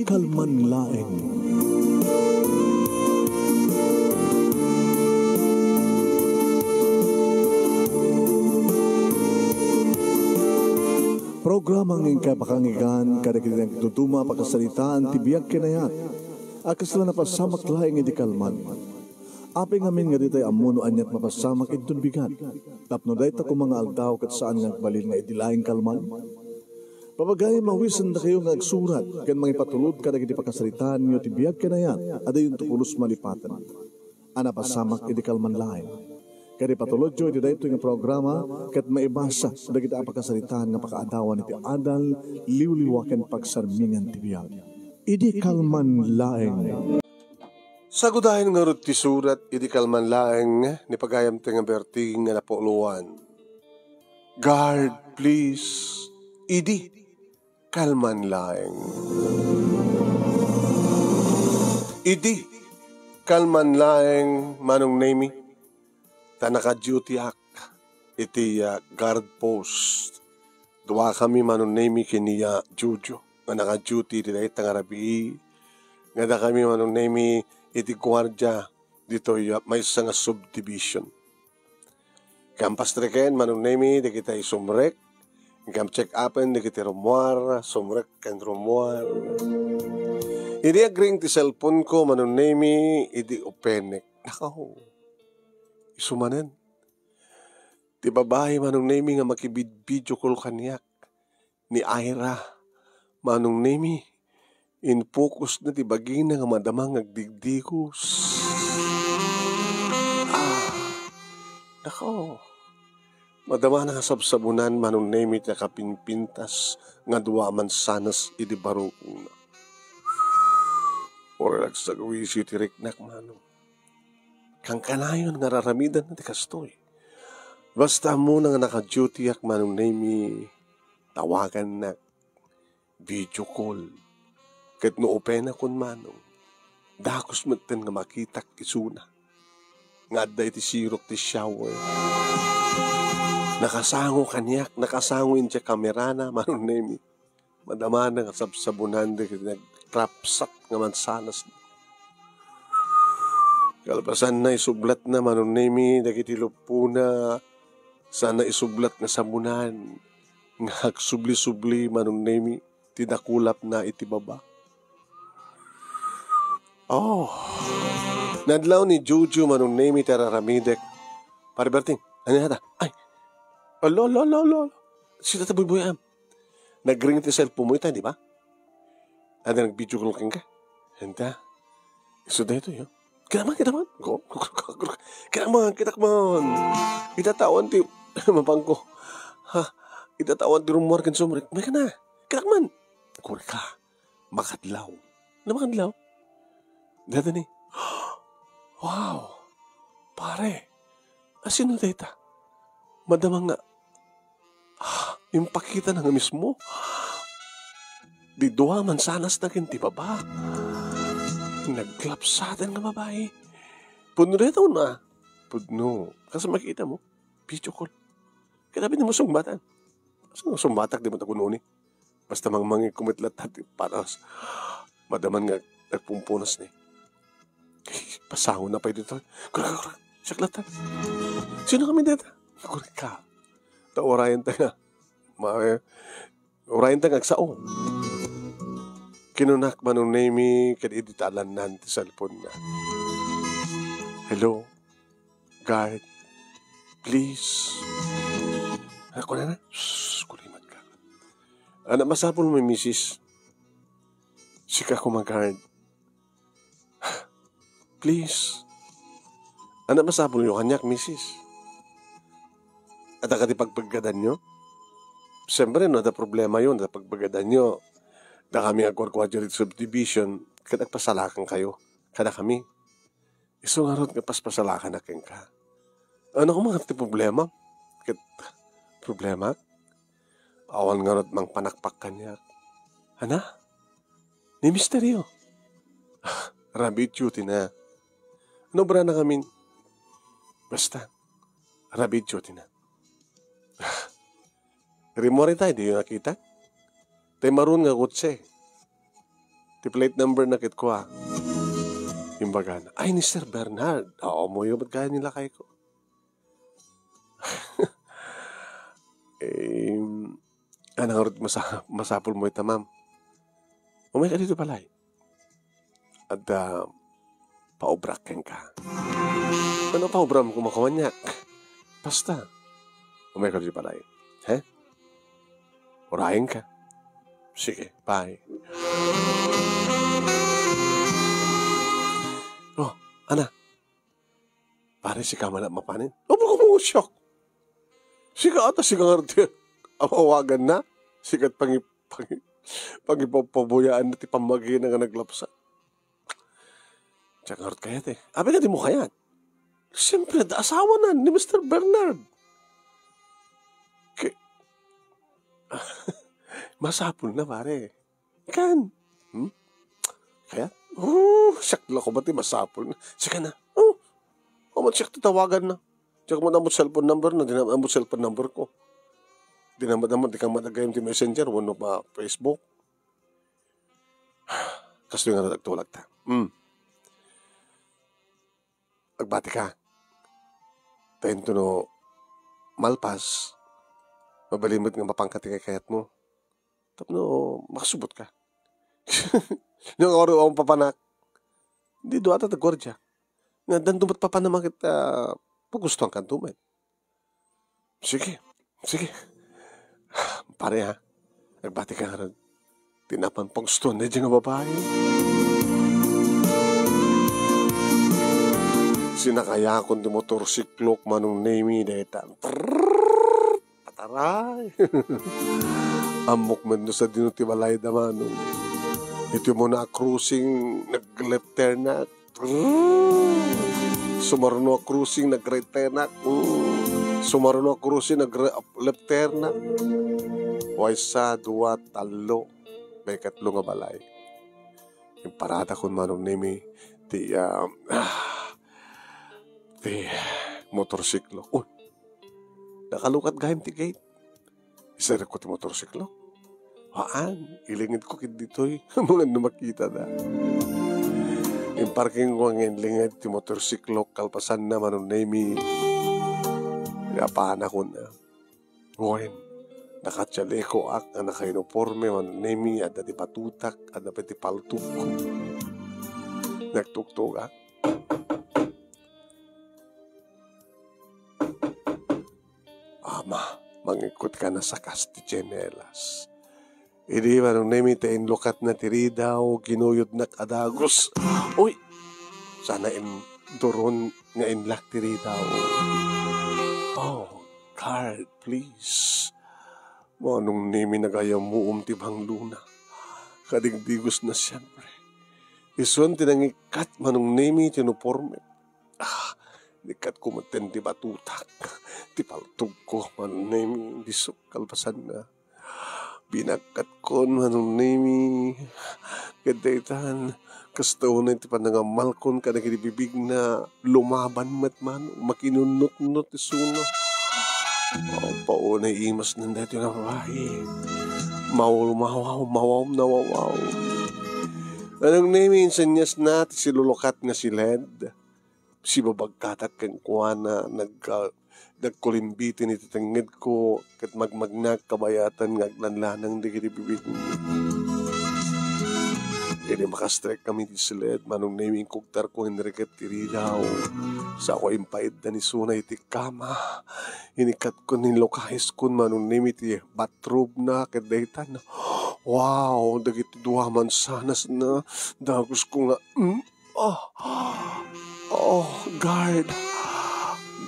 kalman laeng. Programang ingkay pakangigan, kada kita tutuma pakasalitaan, tibiyag kinayat, akas lang napasamak laeng iti kalman. Aping amin nga ditay amuno anyat mapasamak itun bigat. Tapno dayta ko mga aldaw kat saan nga balil nga itilaing kalman. Papagay mawisan na kayo nga agsurat, kan mga ipatulod ka na iti pakasalitaan nyo tibiyag kinayat, ada yung tukulos malipatan. Ana pasamak iti kalman laeng. Kaya patulod nyo iti dayto nga programa, kat maibasa na kita pakasalitaan nga pakaadawan iti adal, liwliwaken pagsarmingan tibiyag. Idi kalman laeng. Sagudahin nga rin ti surat, idi kalman laeng, ni pagayam tinga berting nga napuluan. Guard, please, idi kalman laeng. Idi kalman laeng, manong nemi, ta naka-duty ak, iti guard post. Dua kami manong nemi kiniya Jojo, nga naka-duty iti dahit nga rabi, nga da kami manong nemi, iti gwardya dito may isang subdivision. Kampas treken manong nemi di kita isumrek, kam check upen di kita rumuar, sumrek kan rumuar. Idi agring ti cellphone ko manong nemi idi upenek. Nakaw, isumanen. Ti babae manong nemi nga makibid-video call kanyak ni Ira manong nemi. In focus na ti bagina nga madamang agdigdigos. Nako. Madama na sabsabunan manong nemi ti kapinpintas nga duwa man sanas idi barukong na. Or nagsagawisi ti riknak manong. Kang kanayon nga raramidan na ti kastoy. Basta mo nga naka-duty ak manong nemi tawagan na video call. Ket no opena kun manong, dakos maten nga makitak isuna. Nga adda iti sirok ti shower. Nakasango kanyak, nakasango inja kamerana, manong nemi. Madama na nga sabsabunan, nag-trapsak nga mansanas. Kalpasan na isublat na, manong nemi, nagitilupo na, sana isublat nga sabunan. Nga subli-subli, manong nemi, tinakulap na iti baba. Oh, nadlaw ni Jojo manong nemi tararamidek. Pariberting, ano yata? Ay, alo. Sila tabuy-buyam. Nag-ring ti cellphone mo ita, di ba? Ada nag-video call ka? Henta. So dito yun. Kinaman. Kinaman. Itatawan ti, mapangko. Ha, itatawan ti rumor kan sumrik. May ka na. Kinaman. Kuri ka. Makadlaw. Ano makadlaw? Dada ni, wow, pare, asino data? Madamang nga, yung pakita na nga mismo, di doa man sanas na kinti baba. Nagklapsatan nga babae. Puno rito na. Puno. Kasi makita mo, video call. Kinabi mo sumbatan. Sumbatak di mo takununi. Basta mangi kumitlat natin para madaman nga nagpumpunas ni. Pasaho na pa dito. Kura. Saklatan. Sino kami dito? Kura ka. Orayan ta nga. Orayan ta nga agsao. Kinunak manong nemi kadiditalan nan ti cellphone na. Hello? Guard? Please? Ako na. Kulimat ka. Anak masapol mo, misis. Sika ko mag-guard. Please. Anak masapol yung kanyak, misis. At akati pagpagadan nyo? Siyempre, no, ada problema yun. Ada pagpagadan nyo. Da kami agwarkwadyo dito subdivision, kada pasalakan kayo. Kada kami. Iso nga ron, paspasalakan na keng ka. Ano ko mga problema? Problema? Awan nga ron, mang panakpak kanyak. Ana? Ni misteryo. Rabbit duty na. Ano ba na kami? Basta, rabbit duty na. Rimori tayo, di yung nakita? Tayo maroon nga kutse. Ti plate number na kit ko Imbaga na, ay ni Sir Bernard. Oo mo yun, ba't kaya nila kay ko? Anang masapol mo ita, ma'am. Umay ka dito pala At paubraken ka. Ano paubram kung makawanyak? Basta. Umay ka dito pala He? Urahin ka. Sige, bye. Oh, ana. Pare si kamala mapanin. Opo ko mo shock. Siga ata siga ngarti. Awawagan na. Sigat pangipapabuyaan na ti pamagi na nga naglapsa. Tsaka ngarti kaya Abi ka di mo kayat. Siyempre, asawa na ni Mr. Bernard. Masapul na pare. Kan. Kaya? Sakla ko ba ti masapul na? Sige na. Siyak tatawagan na. Tsaka mo namot cellphone number na. Di na namot cellphone number ko. Di na di kang matagayam ti messenger. Wano pa Facebook. Kasto yung nga nagtulag ta. Agbati ka. Tayo to no malpas. Mabalimot nga mapangkati kay kayat mo. Tapno, makasubot ka. Yung oro akong papanak. Hindi doon ata tagwardya. Nga, dandumat pa pa naman kita pagustuhan ka duman. Sige. Pare ha. Nagbati ka nga rin. Tinapan pagustuhan na dyan nga babae. Sinakaya akong di motorsiklok manong name detan. Pataray. Amok man no sa dinutibalay naman. Ito mo na cruising, nag-left turn na. Sumaruno cruising, nag-right turn na. Sumaruno cruising, nag-left turn na. Waysa, dua, talo. May katlo nga balay. Yung parada ko manong name ti motorsiklo. Nakalukat gayam ti gate. Isa ko ti motorsiklo. Ilingid ko kit dito'y. Mga makita na. Yung parking ko ang ilingid ti motorsiklo. Kalpasan na manong name. Napaan ako na. Ngayon, nakatsali ko na naka-uniforme manong name. Ada di patutak. Ada pa ti paltuk ko. Nagtuktok mangikot ka na sa Castigenelas. Idi manong nemi tayin lukat na tirida o ginuyod na kadagos. Uy! Sana doron nga inlak tirida o. Card, please. Manong nemi nagayam mo umtibang luna. Kadigdigos na siyempre. Isuan tinangikat manong nemi tinuporme. Dikat ko maten di batutak. Ti paltog ko manong nemi bisok kalpasan na. Binakat ko manong nemi. Kadaitan. Kastaw na iti panangamal kon ka nagibibig na lumaban matman. Makinunot-not isuna. Paunay imas ng dito nga babae. Mawaw nawawaw. Anong nemi insanyas na ti silulukat nga si Led. Si babagkatak kang kuha na nagkulimbitin iti tangid ko kat magmagnak kabayatan ngaglanlanang di kinibibig. Kaya makastrek kami ti silid manong naming kugtar ko hinriket tiridaw sa ako impayad na ni Sunay iti kama. Hinikat ko nilokahis ko manong naming iti bathrobe na kadaytan. Wow, dagiti duwaman sanas na dagos ko nga guard.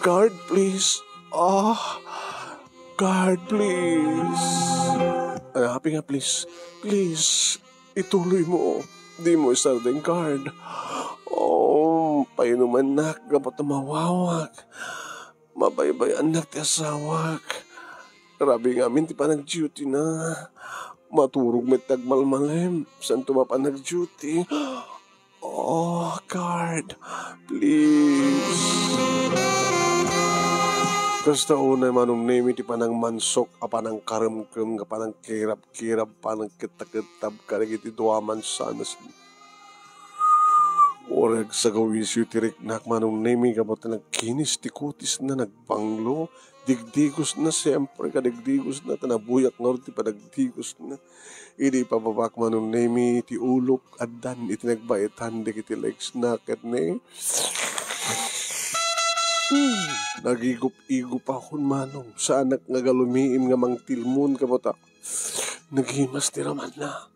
Guard, please. Guard, please. Happy nga, please. Please, ituloy mo. Di mo isardeng guard. Painuman na, gabat na mawawag. Mabaybay anak ti asawak. Rabi nga amin, ti pa nag-duty na. Maturog may tagmalmalem. San to pa nag-duty? Guard, please. Kasta una manong nemi ti panang mansok a panang karemkem ka panang kirap-kirap panang kitab-kitab kadagiti duaman sanas. Orag sa gawisyo ti riknak manong nemi kabot na nagkinis ti kutis na nagbanglo. Digdigos na siyempre kadigdigos na tanabuyak nga ti padagdigos na. Idi pababak manong nemi ti ulok addan iti nagbaitan di kiti legs na ket ne. Nagigup-igup akon manong sa anak nga galumiim nga mangtilmon kabota. Naghimas ti raman na.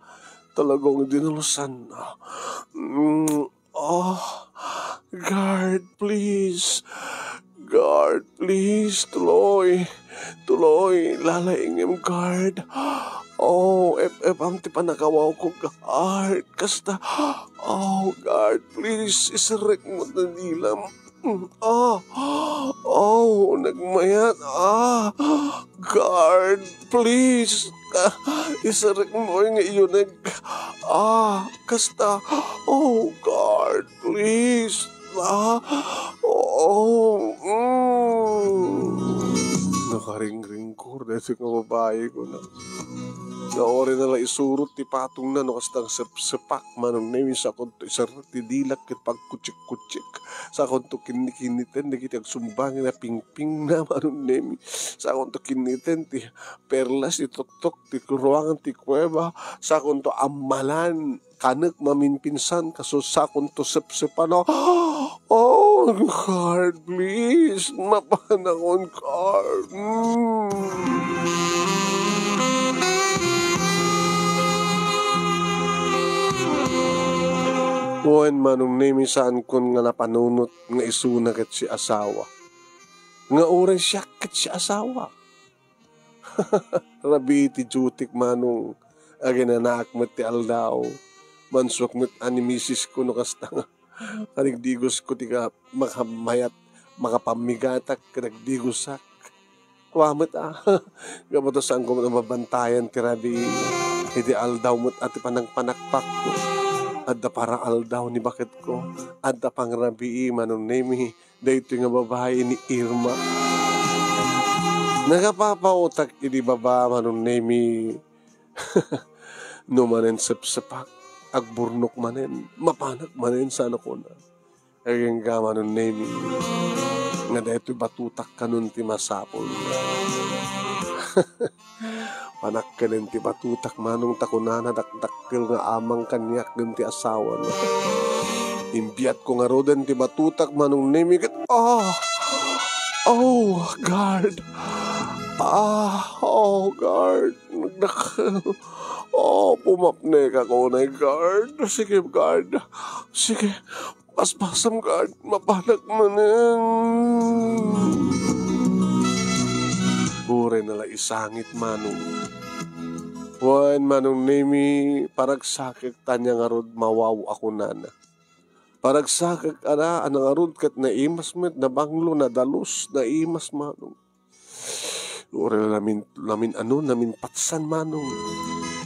Talagang dinulusan na. Guard, please. Guard, please. Tuloy. Tuloy. Lalaingim, guard. Am ti panakawaw ko, guard. Kasta. Guard, please. Isarek mo na nilam. Nagmayat. Guard, please. Isarek mo yung iyon. Kasta. Guard, please. Nakaring-ring ko. Dahil nga babae ko na. Naori na lang isurot ti patong na no kastang sepak manong nemi sa konto isarot ti dilak ket pagkutsik-kutsik sa konto kinikiniten di kiti agsumbangin na pingping na manong nemi sa konto kiniten ti perlas ti tuktok ti ruangan ti kuweba sa konto amalan kanek maminpinsan kaso sa konto sepsepan guard please mapanakon guard Kuhan manong nemi saan kun nga napanunot nga isuna ket si asawa. Nga oras siya ket si asawa. Rabi ti jutik manong aginanak met ti aldaw. Mansok met ani misis ko no kasta nga. Kanigdigos ko ti ka makamayat makapamigatak kanagdigosak. Kuwamet Gabato saan ko mabantayan ti rabi. Iti aldaw met ati panang panakpak ko. Adda para aldaw ni bakit ko. Adda pang rabii manong nemi. Dahito nga babae ni Irma. Nagapapautak ini baba manong nemi. No manen sepsepak. Agburnok manen. Mapanak manen sana ko na. Aging ka manong nemi. Nga dahito batutak kanun ti masapol. Panak ka din ti batutak manong takunana dakdakkel nga amang kanyak din ti asawa na. Imbiat ko nga roden ti batutak manong nemi ket guard. Guard. Nagdakkel. Pumapne ka ko na guard. Sige guard. Sige. Paspasam guard. Mapanak manen. Bure nala isangit manong. Wan manong nemi paragsakit tanya nga rod mawaw ako nana. Paragsakit anang arod kat na imas met na banglo na dalus na imas manong. Bure namin patsan manong.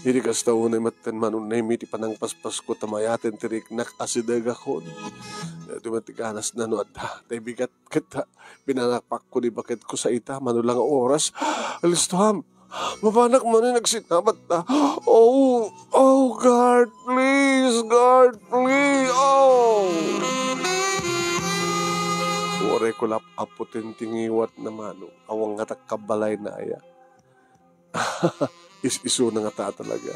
Hindi kasta unay maten manong nemi ti panang paspas ko tamayaten tiriknak asidaga kon. Ito matikanas na no at tay bigat kita pinanakpak ko di bakit ko sa ita manulang oras. Alistuham. Mapanak mo na nagsinabat na. Guard, please. Guard, please. Wari ko lap aputin tingiwat na manong. Awang nga kabalay na aya. Is-iso na nga ta talaga.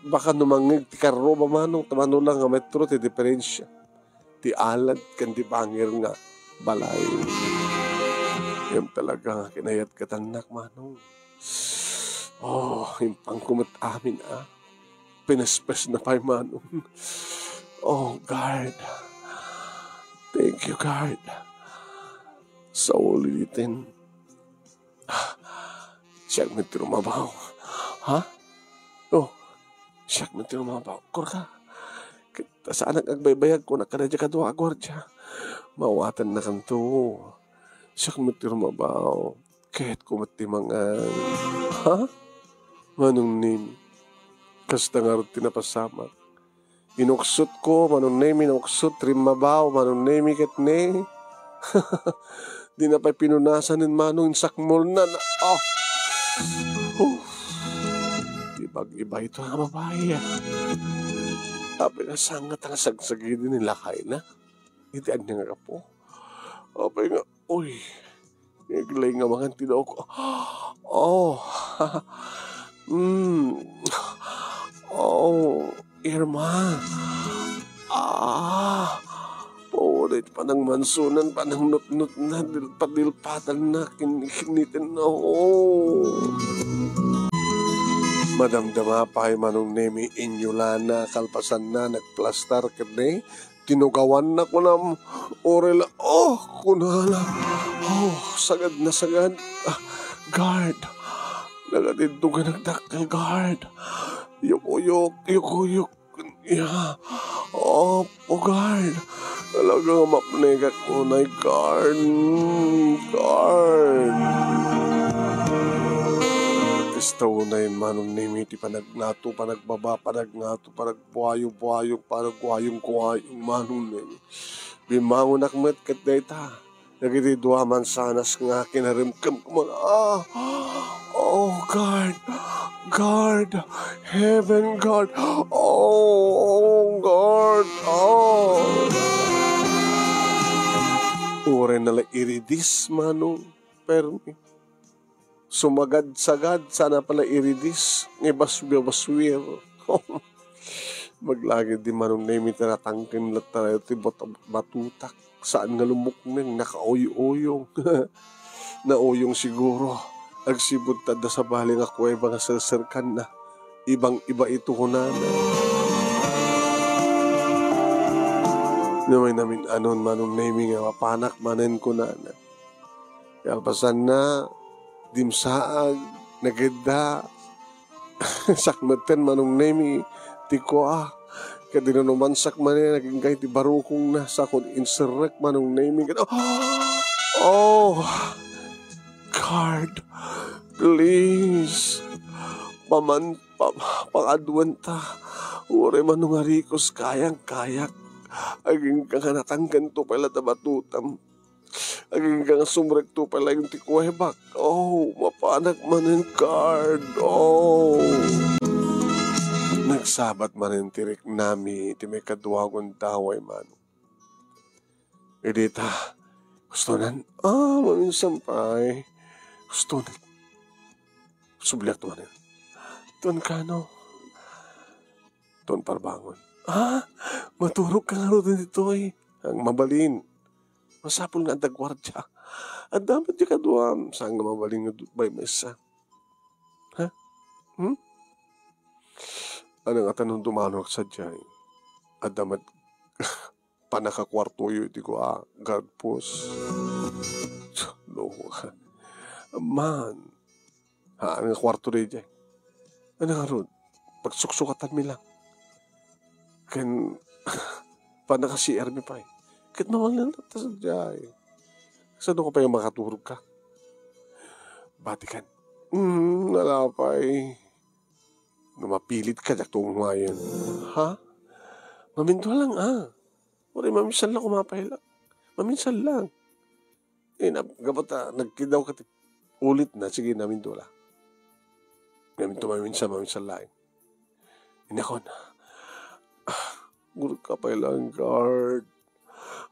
Baka numangig ti karro ba manong tamano lang nga metro ti diferensya. Ti alad kan ti bangir nga balay. Yan talaga kinayat katanak manong. Impang kumot amin Pinaspes na pa'y manong. Guard. Thank you, guard. Sa ulitin. Siyak mo tirumabaw. Siyak mo tirumabaw. Kurka. Kita saan nagbaybayag ko nakadadya ka doon agwardya. Mawatan na kanto. Siyak mo tirumabaw. Kahit kumatimangan. Manong nin. Kasta nga rin tinapasamak. Inuksot ko, manong nemi inuksot, rimabaw, manong nemi ket ne. Di na pa'y pinunasan ng manong sakmol na Ibag-iba ito ang babae. Sabi nga sangat ang sagsagin nila kay na. Itian niya nga po. Sabi nga, uy, iglay nga mga tinaw ko. Oh, Irma. Paulit pa ng mansunan, pa ng nut-nut na, padilpatan na, kinitin na, Madamdama pa ay manong nemi inyulana, kalpasan na, nagplastar ka na, tinugawan na ko na, orela, kunala, sagad na sagad, guard, nagatid ka nagdaktal, guard, yuk, guard, talagang mapnegat ko na, guard, Kastaw na yun manong nemi, ti panagnato, panagbaba, panagbuhayo-buhayo, panagbuhayong-kuhayong manong nemi. Bimangon akmet kat dayta, nagitiduaman sanas nga kinarimkam ko mga, guard, heaven guard, guard, Ure nala iridis manong, permi. Sumagad-sagad, sana pala iridis, ngibaswir. Maglagid di manong nemi tinatangkin lahat tayo ti batutak. Saan nga lumukneng, naka-oyong. Naoyong siguro. Agsibod tada sa bali nga kuweba nga sasarkan na. Ibang-iba ito ko na. Namay namin anon manong nemi nga mapanak manen ko na. Kalpasan na, dimsaag, nageda, sakmeten manong nemi, tikoa, kadinanuman sakmane, naging kahit barukong na, sakon insurrect manong nemi, guard, please, pangaduan ta, ure manong harikos, kayak, aging kanatanggan to pala tabatutam, aging kang sumrek to pala yung tikuwebak. Mapanak manin guard. Nagsabat manin tirik nami, iti may kaduwagon daway man. Edita, gusto nan? Maminsan pa'y. Gusto nan. Subliak to manin. Tuan kano? Tuan parbangon. Maturog ka nga rin dito ang mabalin. Masapol nga ang dagwardya. Ang dapat di kaduam. Saan nga mabaling nga by mesa? Ha? Ano nga tanong dumanok sa dyan? Ang dapat panakakwarto yun. Di ko guard post. Loko ka. Man. Ano nga kwarto rin dyan? Ano nga ron? Pagsuksukatan mi lang. Kan panaka-CR mi pa Kit mawal na natas dyan. Saan ko pa yung makaturog ka? Batikan. Nalapay. Mapilit ka jak tuong ngayon. Ha? Maminto lang Uri, maminsan lang kumapay lang. Maminsan lang. Gabata, nagkidaw ka ulit na. Sige, naminto lang. Maminsan lang. Inakon. Gurut ka pa lang, guard.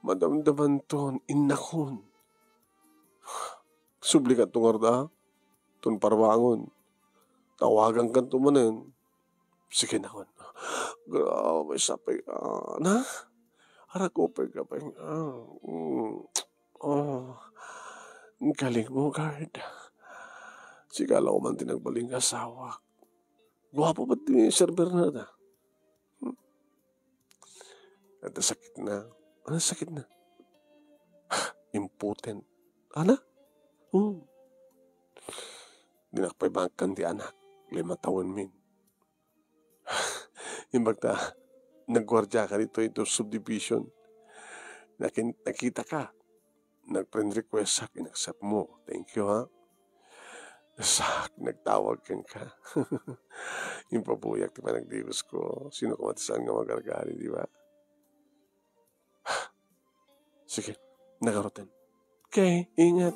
Madamdaman ton, inakon. Sublikat tong arda, ton parwangon. Tawagan kan tumanen. Sige na kon. Grabe, sapay na? Harakopay ka pa. Ang galing mo, guard. Sigala ko man tinagbaling asawa. Guwapo ba't ni Sir Bernarda? At sakit na. Ano sakit na? Impotent. Ana? Dinakpay bangkan di anak. 5 taon min. Imbagta, nagwardya ka dito ito subdivision. Nakita ka. Nag-friend request sa kinaccept mo. Thank you, ha? Nagtawag ka. Yung pabuyak, di ba nagdibos ko? Sino kumatisan nga magargari, di ba? Sige, nagarotin. Okay, ingat.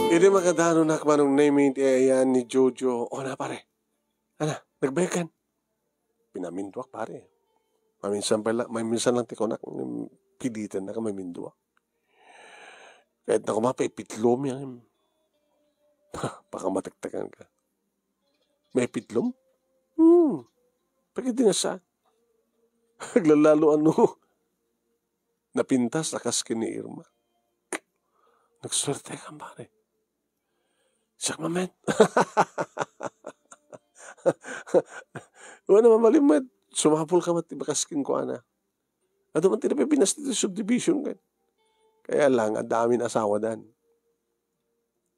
Hindi makadano na manong naming ayan ni Jojo. O na pare. Ana, nagbayakan. Pinaminduak pare. Maminsan lang tiko na pilitan na ka maminduak. Kahit na kumapay, pitlom yan. Baka matagtagan ka. May pitlom? Pagkita nga sa naglalalo napintas lakas ni Irma. Nagswerte ka pare. Siyak mamet. Wala naman malimad. Sumapol ka matibakaskin ko ana. Ano man tinapipinas dito subdivision ka. Kaya lang, ang daming asawa dan.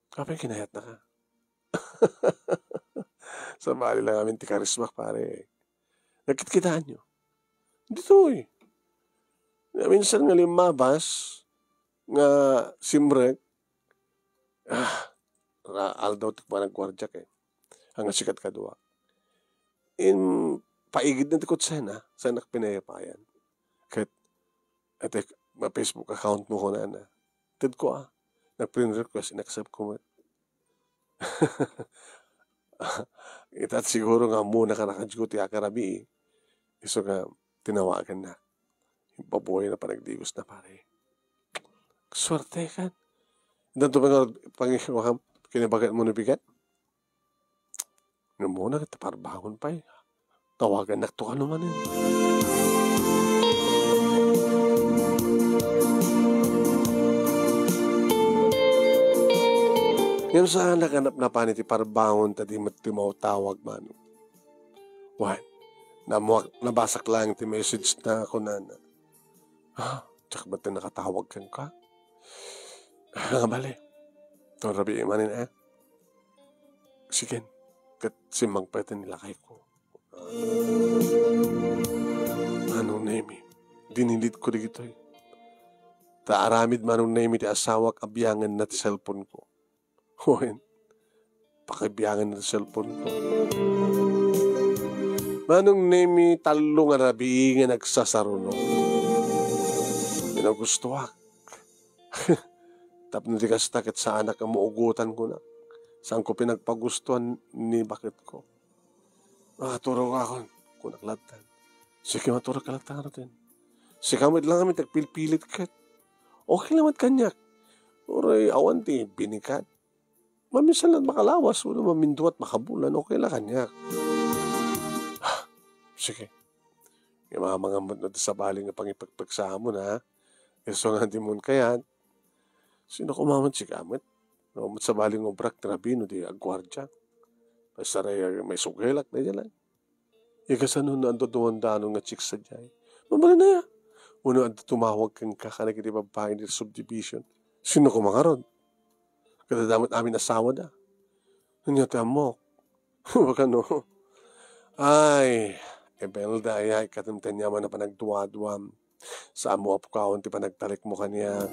Kapag kinayat na ka. Sa bali lang namin tikarismak pare. Nagkitkitaan nyo. Dito eh. Minsan nga limabas nga simrek. Aldaw tikpa nagkwardiyak eh. Hanggang sikat kadua. Paigid na tikot sana sa nakpinayapayan. Kahit ma-Facebook account mo ko na. Tid ko nag-print request, in-accept ko mo. Itat siguro nga muna ka naka-duty akarabi eh. Iso nga tinawagan na. Yung pabuhay na panagdigos na pare. Swerte ka. Danto pangikawakam. Kinabagat mo na bigat? Ano muna, taparbangon pa eh. Tawagan na ito ka naman eh. Ngayon saan nakanap na pa niti parbangon tadi matimaw tawag man. What? Nabasak lang ti message na ako na. Tsaka ba't nakatawag kang ka? Nga bali. Ito rabi imanin Sige, kat simang pwede nilakay ko. Anong name dinilit ko dito eh. Taaramid manong name ti asawak abiyangan na ti cellphone ko. Hoy, pakibiyangan na ti cellphone ko. Manong name talo nga rabi nga nagsasaruno. Pinagustuwak. Tapos natikastakit sa anak ang muugutan ko na. Saan ko pinagpagustuhan ni bakit ko. Makaturo ka ako. Kung naklatan. Sige maturo ka latan natin. Sige kamit lang kami tagpilpilit ka. Okay naman kanyak. Uray awan ti binikat. Mamisan lang makalawas. Wala maminduat makabulan. Okay lang kanyak. Sige. Yung mga na sa baling na pangipagpagsa mo na. Eso nga di mo kayat. Sino kumaman si Kamet? No, sa baling obrak trabino di agwardya. Pasaray may sugelak na dyan lang. Ikasan nun ando duwandano nga chicks sa jay. Mamala na ya. Uno ando tumawag kang kakanag di babae di subdivision. Sino kumangaron? Kadadamat amin asawa na. Nanyata mo. Baka no. Ay, Ebelda ay katamtan niya man na panagduwa-duwam. Sa amo apo kaon ti panagtalik mo kanya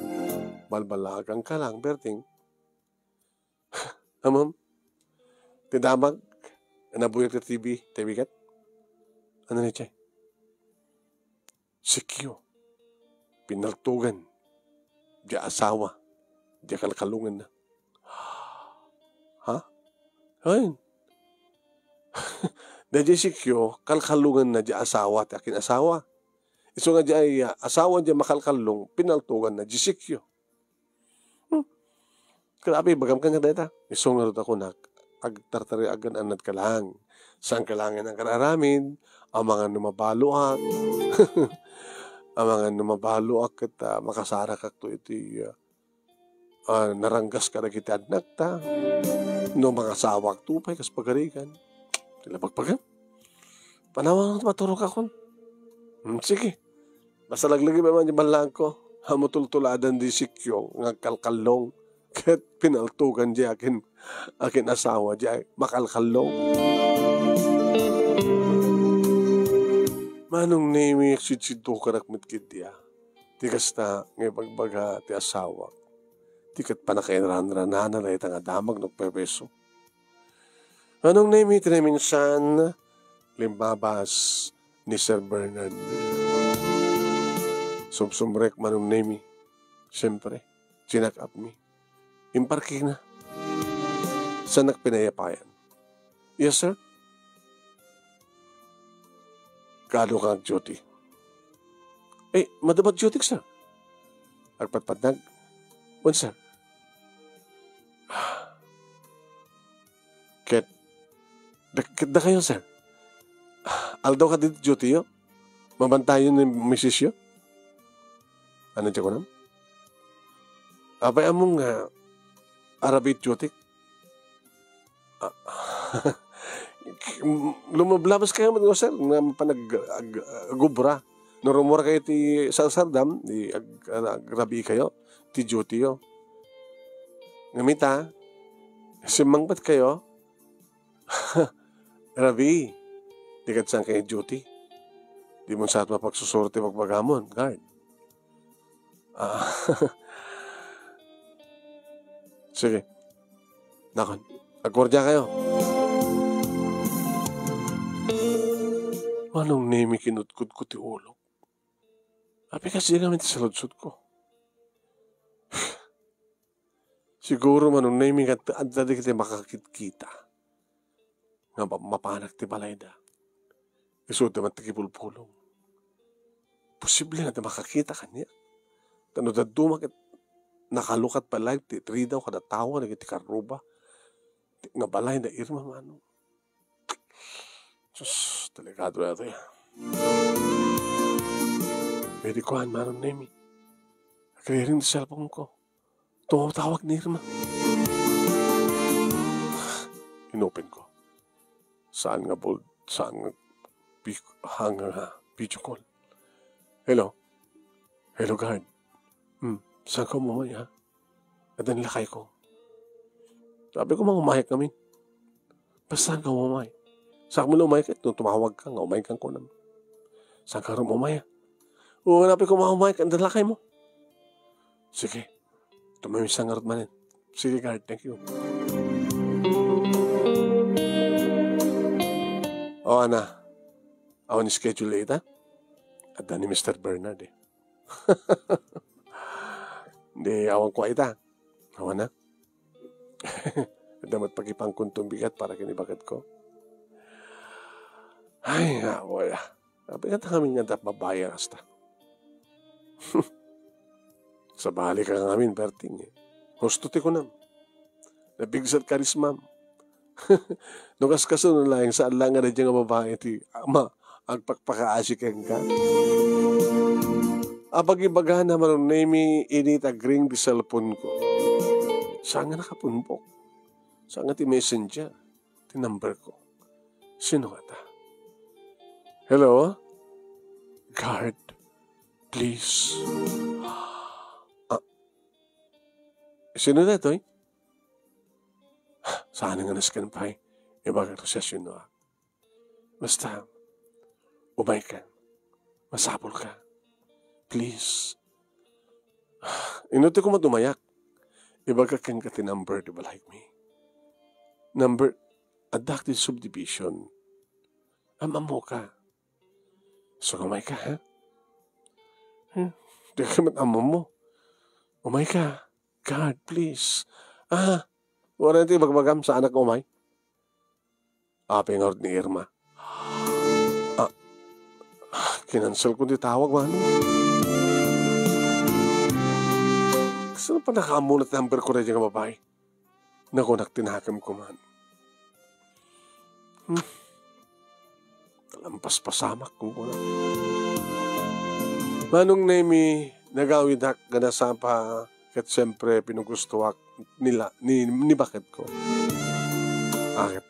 balbalagang ka lang berting amam tidamag nabuyak ti TV kat ano ni chay sikyo pinaltugan di asawa di kalkalungan na ha ayun di sikyo kalkalungan na di asawa ti akin asawa. Iso nga di ay asawa di makalkalong pinaltugan na jisikyo. Grabe, bagam ka nga deta. Iso nga rin ako na agtartari agan anad ka lang. Saan ka lang ang kararamin, ang mga numabaluak, ang mga numabaluak at makasara ka to iti naranggas ka na kita anak ta. No mga sawak tupay kas pagarikan. Tila pagpagam. Panawang maturok ako. Sige. Basta laglagi ba man yung balang ko. Hamutultuladan di sikyo. Nga kalkalong. Kat pinaltugan di akin asawa di makalkalong. Manong name sidsidto karakmit kit dia. Tikas na ngay bagbaga ti asawa. Tikat pa nakainran-ranan na ito nga damag nagpepeso. Manong name tinaminsan limbabas ni Sir Bernard. Sumsumrek manong nemi. Siyempre, chinak up me. Imparking na. Sanak pinayapayan. Yes, sir? Kado kang duty. Madabat duty, sir. Agpatpatnag. Wan, sir? Ket, da kayo, sir. Aldaw ka dito duty, yo? Mabantayan ni misis yo? Ano dyan ko nam? Abay among Arabit duty? Lumablabas kayo mga sir nga panag-gubra. Norumura kayo ti sardam, di agrabi kayo, ti duty yo. Ngamita, simangbat kayo, Rabi, di kat saan kayo duty. Di mo saat mapagsusurti pagbagamon, guard. Sige. Nakon, agwardya kayo. Manong nemi kinutkod ko ti ulok. Api kasi namin ti saludsud ko. Siguro manong nemi at dati kita makakit-kita. Nga mapanak ti balay da. Isod naman ti kipulpulong. Posible nga ti makakita kanya. Tano da dumak at nakalukat balay ti tri daw kada tawa na ti karuba. Nga balay na irma manong. Sus, delikado na ito eh. Pwede ko manong nemi. Nagkariring sa cellphone ko. Tumawag ni Irma. Inopen ko. Saan nga bold? Saan nga video call? Hello? Hello, guard. Saan ka umamay, ha? At lakay ko. Sabi ko mga umayak kami. Basta saan ka umamay? Saan mo na umayak? Nung tumawag ka nga, umayak kang ko naman. Saan ka rin umayak? Oo, hanapin ko mga umayak. Ang lakay mo. Sige. Tumamis ang arot manin. Sige, guard. Thank you. Ana. Ako ni schedule ita. At ni Mr. Bernard eh. Hindi, awan ko ita. Awan na. Damat pagipang kuntong bigat para kinibagat ko. Ay, nga, wala. Sabi ka kami nga dapat mabayar hasta. Sa balik ka ngamin, Berting eh. Hostuti ko nam. Nabigsat karismam. Nukas kasunod lang, saan lang nga na dyan nga babae ti ama, ang pagpakaasikan ka. Apag ibagahan naman ang name initagring di cellphone ko. Saan nga nakapunbok? Saan nga ti messenger? Ti number ko. Sino ka ta? Hello? Guard, please. Sino na ito eh? Saan nga naskan pa eh? Ibaga ito siya sino ah. Basta, umay ka. Masapol ka. Please. Inuti ko matumayak. Ibaga kang kati number, di ba like me? Number, adapted subdivision. Amamo ka. So, umay ka, ha? Di ka man amam mo. Umay ka. God, please. Wala natin magbagam sa anak ko, umay. Apeng out ni Irma. Kinansel ko di tawag, man. Saan pa nakamulat number ko rin yung babae? Naku, naktinakam ko, man. Talampas pasamak kung kuna. Manong nemi, nagawid hak ganasa pa. Kat siyempre, pinugustuwak nila, ni bakit ko. Akit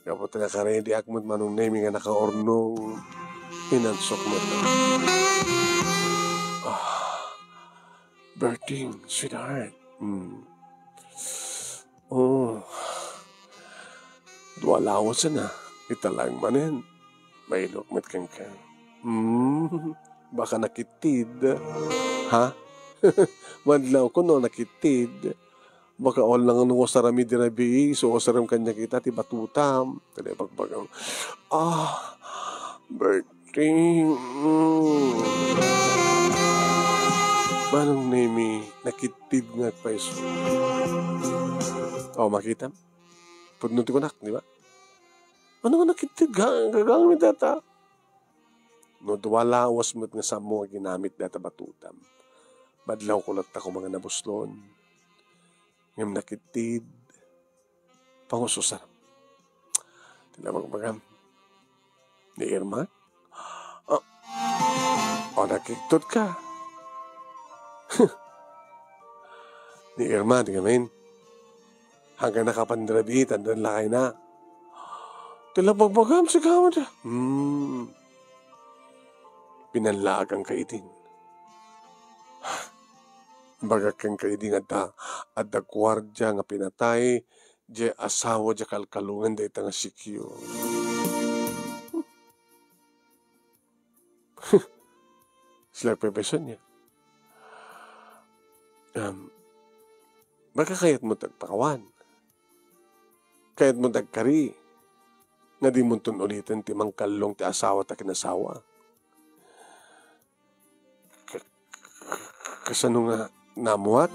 kapot na karedi akmut manong nemi nga nakaornong inansok mo na. Berting, sweetheart. Duwalawas na. Italang manin. May lukmat kang ka. Baka nakitid. Ha? Madlaw ko no, nakitid. Baka all lang nung wasarami dirabi, so wasaram kanya kita, tibatutam. Kaya pagbagang, Berting. Manong Nemi, nakitid nga pa iso. O, makita? Pudnuti ko nak, di ba? Ano nga nakitid ka? Gagamit data. No, duwala was mo't nga sa mo ginamit data batutam. Badlaw ko lang ako mga nabuslon. Ngam nakitid. Pangususar. Tinawag magam. Ni Irma? O nakiktot ka. Ni Irma, di gamin. Hanggang nakapandrabi, tandaan lakay na. Tilapagpagam si kamad. Pinanlaag ang kaitin. Bagak kang kaitin at da gwardya nga pinatay, di asawa di kalkalungan da itang sikyo. Sila pepeson niya. Baka kayat mo tagpakawan. Kayat mo tagkari. Nga di mo tun ulitin ti mangkalong ti asawa ta kinasawa. Kasano nga namuak?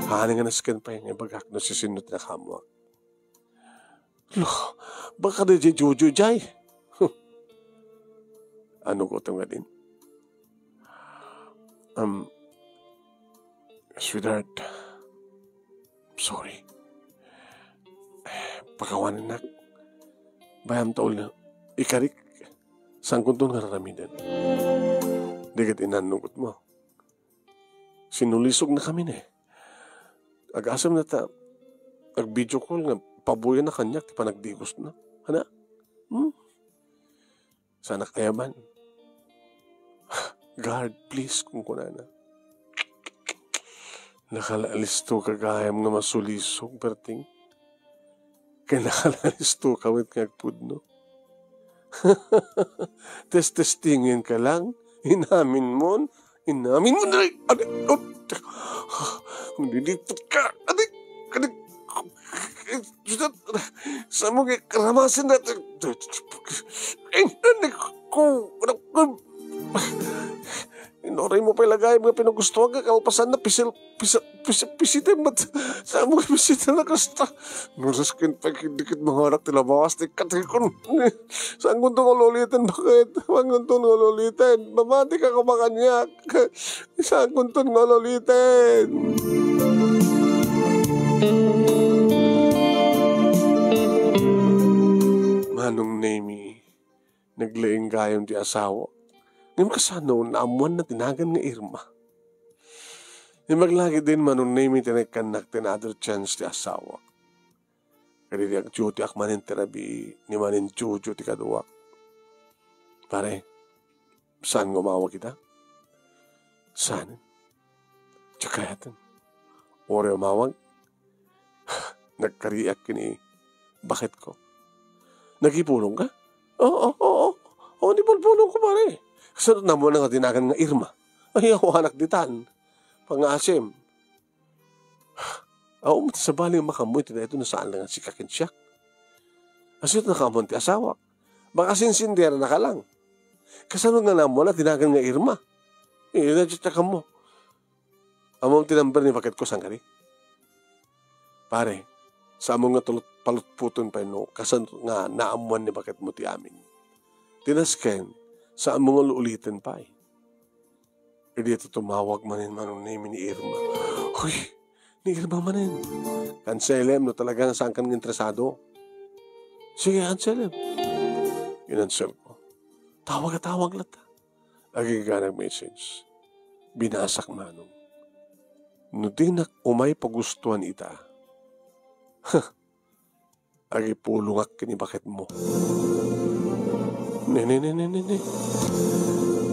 Haanin nga naskan pa yung ibagak no sisinot na kamuak. Loh, baka na di juju jay. Ano ko ito nga din? Sweetheart, sorry. Pakawanan nak. Bayam taol na. Ikarik. Saan kung ito nga raramidan? Digat inanungot mo. Sinulisog na kami na eh. Ag-asam na ta. Ag-video call nga. Pabuya na kanyak. Di pa nagdigos na. Hana? Sana kayaman. God, please, kung kunana. Nakalaalis to kagayam nga masulisog, Berting. Kaya nakalaalis to kawit ngagpudno. Testingin ka lang. Inamin mo na rin. Kung didipot ka. Sa mga karamasin natin. Inoray mo pa ilagay mga pinagustuhan ka kalpasan na pisitin ba't sa mga pisitin na kasta nuraskin pa dikit maharap tila bawas di katikon saan kung itong ulitin bakit saan kung itong ulitin mamati ka kamakanyak saan kung itong ulitin Manong Nemi naglaing gayong di asawa ngayon kasano, naamuan na tinagan nga Irma. Yung maglagi din Manong Nemi tinagkanak tinador chance ti asawa. Kaya di ang duty ak manin terabi ni manin juju ti kaduwak. Pare, saan gumawa kita? Saan? Tsakayatan. Ore umawag. Nagkariak kini. Bakit ko? Nagipulong ka? Oo, di pulpulong ko pare. Kasi na mo na nga tinagan nga Irma. Ay, ako anak ditan. Pang-asim. Ako, sa baling makamoy, ito na saan lang si kakinsyak. Kasi ito nakamunti asawa. Baka sinsindera na ka lang. Kasano nga na mo na tinagan nga Irma. Inadjita ka mo. Among tinamber ni bakit ko sangkari. Pare, sa among nga palutputon pa no, kasano nga naamuan ni bakit mo ti amin. Tinasken, saan mo nga ulitin pa eh. E dito tumawag manin Manong Nemi ni Irma. Hoy, ni Irma manin. Kanselem no talagang saan ka interesado. Sige, kanselem. Inansel ko. Tawag lata. Lagi ka nag-message. Binasak Manong. No di na umay pagustuhan ita. Agi pulungak kini bakit mo. Ne.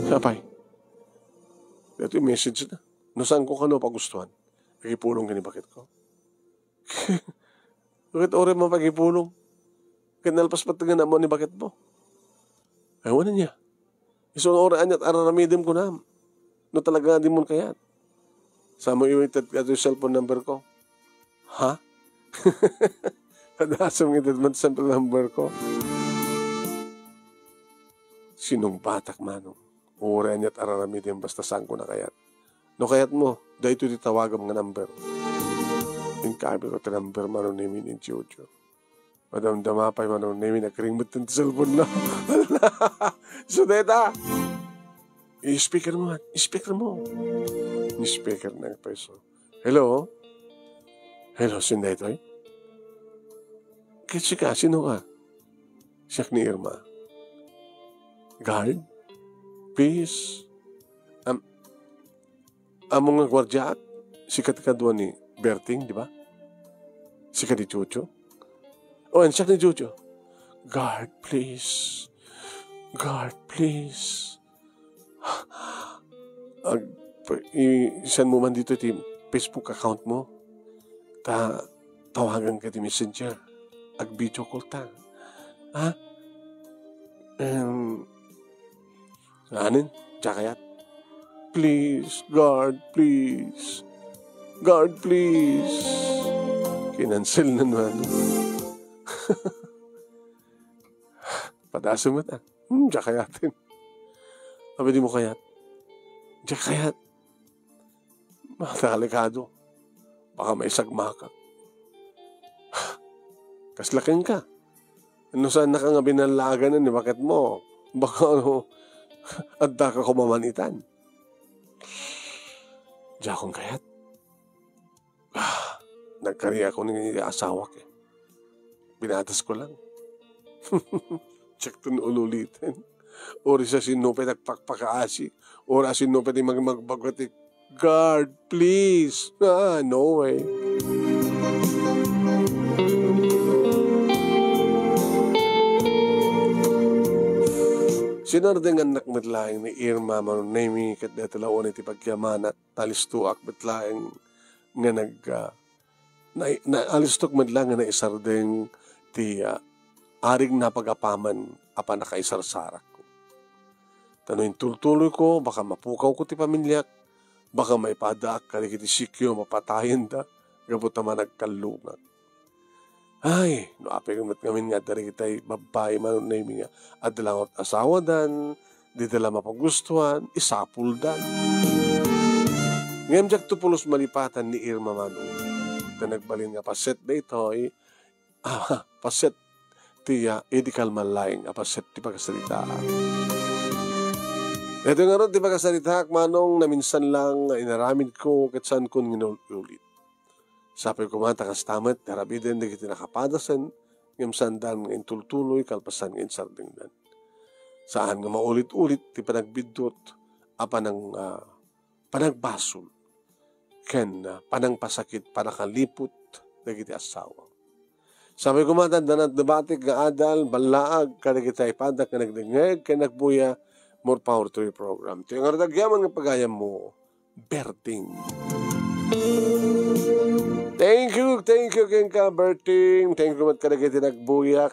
Sapay. Ito yung message na. No saan ko kano pagustuhan? Pagipulong gani bakit ko? Bakit ore mo pagipulong? Kinalpas patungan na mo ni bakit mo? Ewan na niya. Iso ore anyat araramidim ko na. No talaga di mo kayat. Sa mo iwitat ka yung cellphone number ko. Ha? Padasam itat man sample number ko. Sinong batak Manong? Uri niya't araramitin basta saan ko na kayat. No kayat mo, dahil ito ditawagam nga number. Yung kabi ko, number manunimi ni Jojo. Madam-damapay manunimi, nagringmit ng cellphone na. So, deta, i-speaker mo. I-speaker ng peso. Hello? Hello, sinday ito eh? Kasi ka, sino ka? Siyak ni Irma. Guard? Please? Among nga gwardyaat, sikat ka doon ni Berting, di ba? Sikat ni Chucho. Oh, and siyak ni Chucho. Guard, please. Guard, please. Isan mo man dito ti Facebook account mo. Tawagan ka ti Messenger. Ag-video call ta. Ha? Anin? Tsakayat? Please, guard, please. Guard, please. Kinansel na naman. Padasa mo na. Tsakayatin. Sabi di mo kayat. Tsakayat. Makalikado. Baka may sagmakak. Kaslaking ka. Ano saan na ka nga binalagan na, bakit mo? Baka adda ka kumamanitan. Diyan akong kayat. Nagkari ako ng asawa ko. Binatas ko lang. Check to ulitin. Ori sa sinupet nagpakpakaasi. Ori sa sinupet magbagotik. Guard, please. No way. Sinardeng anak matlaing ni Irma manunemi kat detalaon iti pagyaman at talistuak matlaing nga alistok matlang nga naisardeng ti aring napagapaman apa nakaisarsarak ko. Tanuin tultuloy ko, baka mapukaw ko ti pamilyak, baka may padaak kari kiti sikyo mapatayin da, gabot naman nagkalungan. Ay, no apeng ngamin nga dari kita'y babae manunemi nga at dalangot asawa dan, di dala mapagustuhan, isapul dan. Ngayon jak tupulos malipatan ni Irma Manu, na nagbalin nga paset na ito, paset tiya edikal malaing, paset ti pagkasalitaan. Ito nga ron ti pagkasalitaan, manong na minsan lang inaramid ko katsan ko nginulit. Sabi ko mata kastamat, harabiden na kita nakapadasan, ngam sandan ng intultuloy, kalpasan ng insarding dan. Saan nga maulit-ulit, ti panagbidot, ng panagbasol, ken panangpasakit, panakalipot, na kita asawa. Sabi ko mata, danat nabatik nga adal, balaag, kada kita ipadak, na nagdingeg, kaya nagbuya, more power to your program. Ito yung aragyaman nga pagayam mo, Berting. Thank you, Ken ka, Berting. Thank you, mat kada kita nagbuya.